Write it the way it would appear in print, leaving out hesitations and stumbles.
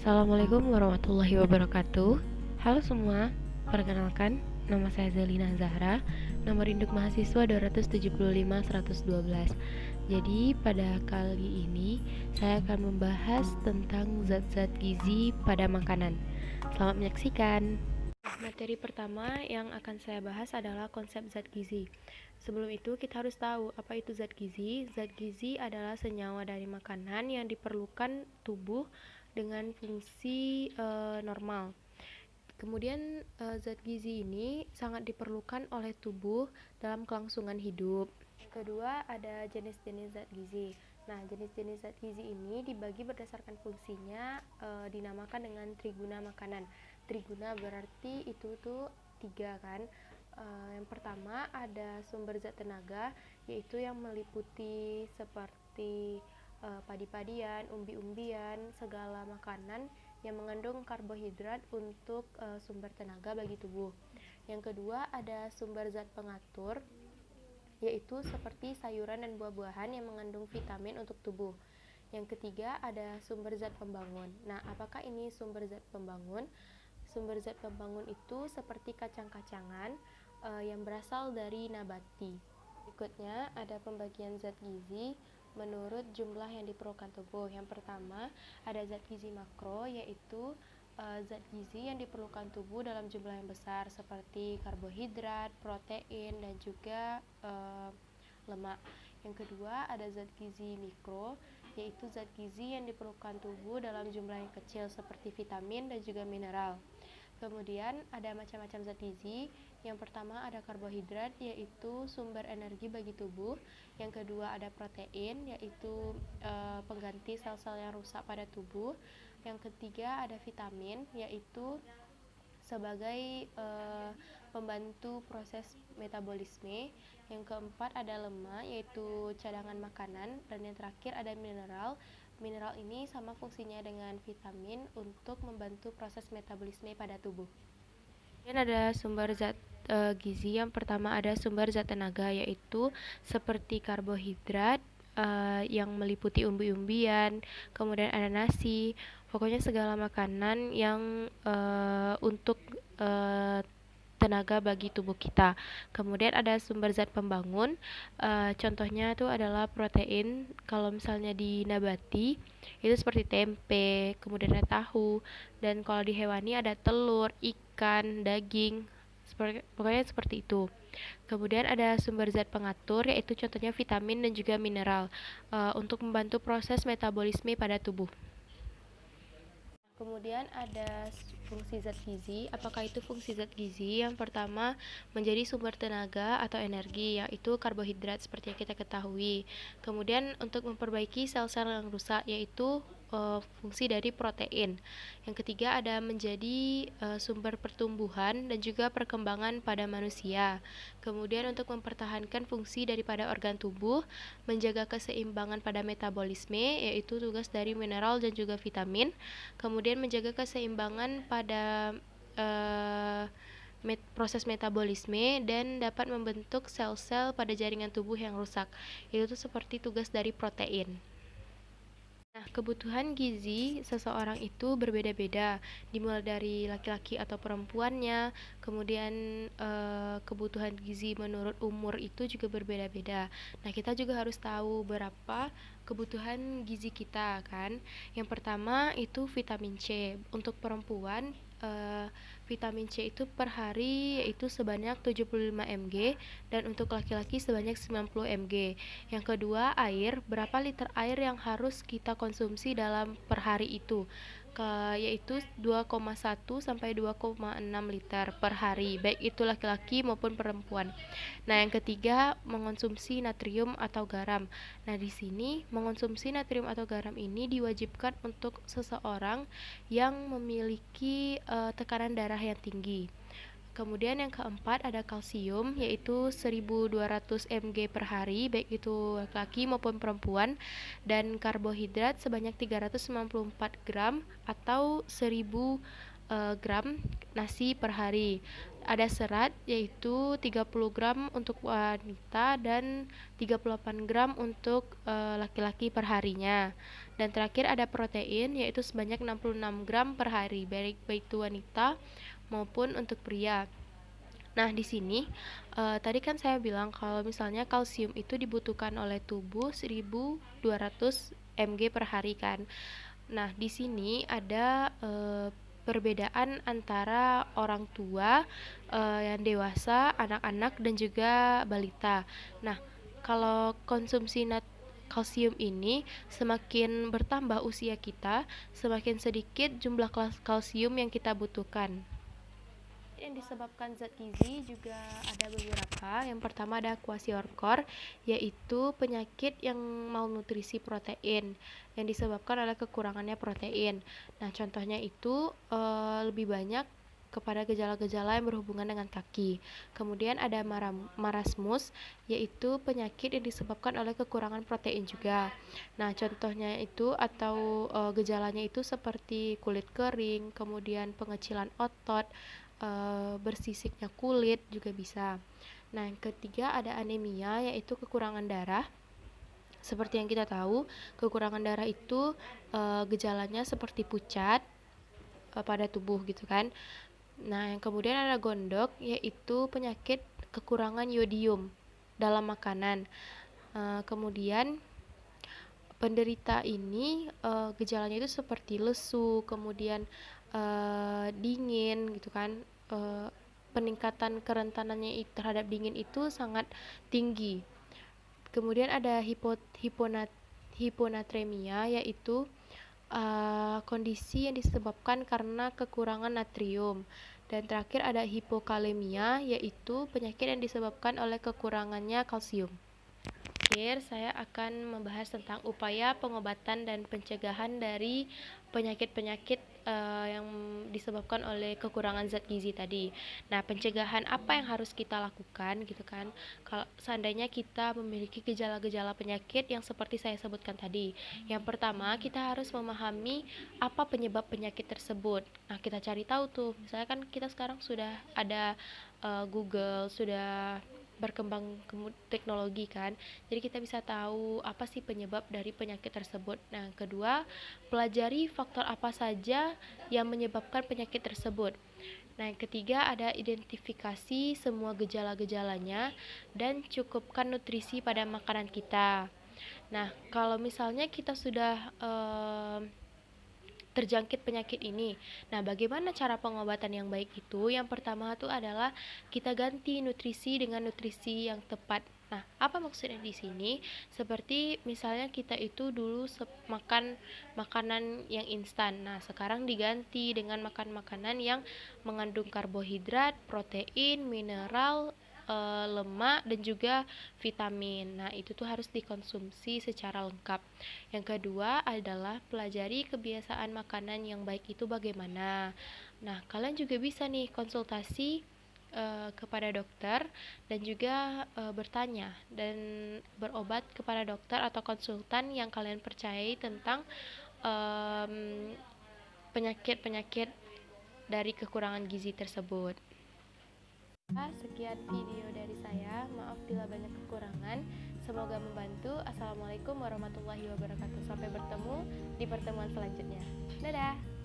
Assalamualaikum warahmatullahi wabarakatuh. Halo semua, perkenalkan nama saya Zelina Zahra, nomor induk mahasiswa 275-112. Jadi pada kali ini saya akan membahas tentang zat-zat gizi pada makanan. Selamat menyaksikan. Materi pertama yang akan saya bahas adalah konsep zat gizi. Sebelum itu kita harus tahu apa itu zat gizi. Zat gizi adalah senyawa dari makanan yang diperlukan tubuh dengan fungsi normal. Kemudian zat gizi ini sangat diperlukan oleh tubuh dalam kelangsungan hidup. Kedua, ada jenis-jenis zat gizi. Nah, jenis-jenis zat gizi ini dibagi berdasarkan fungsinya, dinamakan dengan triguna makanan. Triguna berarti itu tuh tiga kan. Yang pertama ada sumber zat tenaga, yaitu yang meliputi seperti padi-padian, umbi-umbian, segala makanan yang mengandung karbohidrat untuk sumber tenaga bagi tubuh. Yang kedua ada sumber zat pengatur, yaitu seperti sayuran dan buah-buahan yang mengandung vitamin untuk tubuh. Yang ketiga ada sumber zat pembangun. Nah, apakah ini sumber zat pembangun? Sumber zat pembangun itu seperti kacang-kacangan yang berasal dari nabati. Berikutnya ada pembagian zat gizi menurut jumlah yang diperlukan tubuh. Yang pertama ada zat gizi makro, yaitu zat gizi yang diperlukan tubuh dalam jumlah yang besar seperti karbohidrat, protein, dan juga lemak. Yang kedua ada zat gizi mikro, yaitu zat gizi yang diperlukan tubuh dalam jumlah yang kecil seperti vitamin dan juga mineral. Kemudian ada macam-macam zat gizi. Yang pertama ada karbohidrat, yaitu sumber energi bagi tubuh. Yang kedua ada protein, yaitu pengganti sel-sel yang rusak pada tubuh. Yang ketiga ada vitamin, yaitu sebagai pembantu proses metabolisme. Yang keempat ada lemak, yaitu cadangan makanan. Dan yang terakhir ada mineral. Mineral ini sama fungsinya dengan vitamin untuk membantu proses metabolisme pada tubuh. Dan ada sumber zat gizi. Yang pertama ada sumber zat tenaga, yaitu seperti karbohidrat yang meliputi umbi-umbian, kemudian ada nasi, pokoknya segala makanan yang untuk tenaga bagi tubuh kita. Kemudian ada sumber zat pembangun, contohnya itu adalah protein. Kalau misalnya di nabati itu seperti tempe, kemudian ada tahu, dan kalau di hewani ada telur, ikan, daging, pokoknya seperti itu. Kemudian ada sumber zat pengatur, yaitu contohnya vitamin dan juga mineral untuk membantu proses metabolisme pada tubuh. Kemudian ada fungsi zat gizi. Apakah itu fungsi zat gizi? Yang pertama, menjadi sumber tenaga atau energi, yaitu karbohidrat seperti yang kita ketahui. Kemudian untuk memperbaiki sel-sel yang rusak, yaitu fungsi dari protein. Yang ketiga ada menjadi sumber pertumbuhan dan juga perkembangan pada manusia. Kemudian untuk mempertahankan fungsi daripada organ tubuh, menjaga keseimbangan pada metabolisme, yaitu tugas dari mineral dan juga vitamin. Kemudian menjaga keseimbangan pada proses metabolisme dan dapat membentuk sel-sel pada jaringan tubuh yang rusak. Itu tuh seperti tugas dari protein. Nah, kebutuhan gizi seseorang itu berbeda-beda, dimulai dari laki-laki atau perempuannya, kemudian kebutuhan gizi menurut umur itu juga berbeda-beda. Nah, kita juga harus tahu berapa kebutuhan gizi kita kan. Yang pertama itu vitamin C. Untuk perempuan, vitamin C itu per hari yaitu sebanyak 75 mg dan untuk laki-laki sebanyak 90 mg. Yang kedua, air. Berapa liter air yang harus kita konsumsi dalam per hari itu? Yaitu 2,1 sampai 2,6 liter per hari, baik itu laki-laki maupun perempuan. Nah, yang ketiga, mengonsumsi natrium atau garam. Nah, di sini mengonsumsi natrium atau garam ini diwajibkan untuk seseorang yang memiliki tekanan darah yang tinggi. Kemudian yang keempat ada kalsium, yaitu 1200 mg per hari, baik itu laki-laki maupun perempuan, dan karbohidrat sebanyak 394 gram atau 1000 gram nasi per hari. Ada serat yaitu 30 gram untuk wanita dan 38 gram untuk laki-laki per harinya. Dan terakhir ada protein yaitu sebanyak 66 gram per hari, baik itu wanita maupun untuk pria. Nah, di sini tadi kan saya bilang kalau misalnya kalsium itu dibutuhkan oleh tubuh 1200 mg per hari kan. Nah, di sini ada perbedaan antara orang tua, yang dewasa, anak-anak, dan juga balita. Nah, kalau konsumsi kalsium ini semakin bertambah usia kita, semakin sedikit jumlah kalsium yang kita butuhkan. Yang disebabkan zat gizi juga ada beberapa. Yang pertama ada kwashiorkor, yaitu penyakit yang malnutrisi protein yang disebabkan oleh kekurangannya protein. Nah, contohnya itu lebih banyak kepada gejala-gejala yang berhubungan dengan kaki. Kemudian ada marasmus, yaitu penyakit yang disebabkan oleh kekurangan protein juga. Nah, contohnya itu atau gejalanya itu seperti kulit kering, kemudian pengecilan otot, bersisiknya kulit juga bisa. Nah, yang ketiga ada anemia, yaitu kekurangan darah. Seperti yang kita tahu, kekurangan darah itu gejalanya seperti pucat pada tubuh gitu kan. Nah, yang kemudian ada gondok, yaitu penyakit kekurangan yodium dalam makanan. Kemudian penderita ini gejalanya itu seperti lesu, kemudian dingin gitu kan. Peningkatan kerentanannya terhadap dingin itu sangat tinggi. Kemudian ada hiponatremia, yaitu kondisi yang disebabkan karena kekurangan natrium. Dan terakhir ada hipokalemia, yaitu penyakit yang disebabkan oleh kekurangannya kalsium. Terakhir, saya akan membahas tentang upaya pengobatan dan pencegahan dari penyakit-penyakit yang disebabkan oleh kekurangan zat gizi tadi. Nah, pencegahan apa yang harus kita lakukan gitu kan? Kalau seandainya kita memiliki gejala-gejala penyakit yang seperti saya sebutkan tadi. Yang pertama, kita harus memahami apa penyebab penyakit tersebut. Nah, kita cari tahu tuh. Misalnya kan kita sekarang sudah ada Google, sudah berkembang teknologi kan, jadi kita bisa tahu apa sih penyebab dari penyakit tersebut. Nah, kedua, pelajari faktor apa saja yang menyebabkan penyakit tersebut. Nah, yang ketiga ada identifikasi semua gejala-gejalanya dan cukupkan nutrisi pada makanan kita. Nah, kalau misalnya kita sudah terjangkit penyakit ini. Nah, bagaimana cara pengobatan yang baik itu? Yang pertama itu adalah kita ganti nutrisi dengan nutrisi yang tepat. Nah, apa maksudnya di sini? Seperti misalnya kita itu dulu makan makanan yang instan. Nah, sekarang diganti dengan makan makanan yang mengandung karbohidrat, protein, mineral, lemak dan juga vitamin. Nah, itu tuh harus dikonsumsi secara lengkap. Yang kedua adalah pelajari kebiasaan makanan yang baik itu bagaimana. Nah, kalian juga bisa nih konsultasi kepada dokter dan juga bertanya dan berobat kepada dokter atau konsultan yang kalian percayai tentang penyakit-penyakit dari kekurangan gizi tersebut. Sekian video dari saya, maaf bila banyak kekurangan. Semoga membantu. Assalamualaikum warahmatullahi wabarakatuh. Sampai bertemu di pertemuan selanjutnya. Dadah.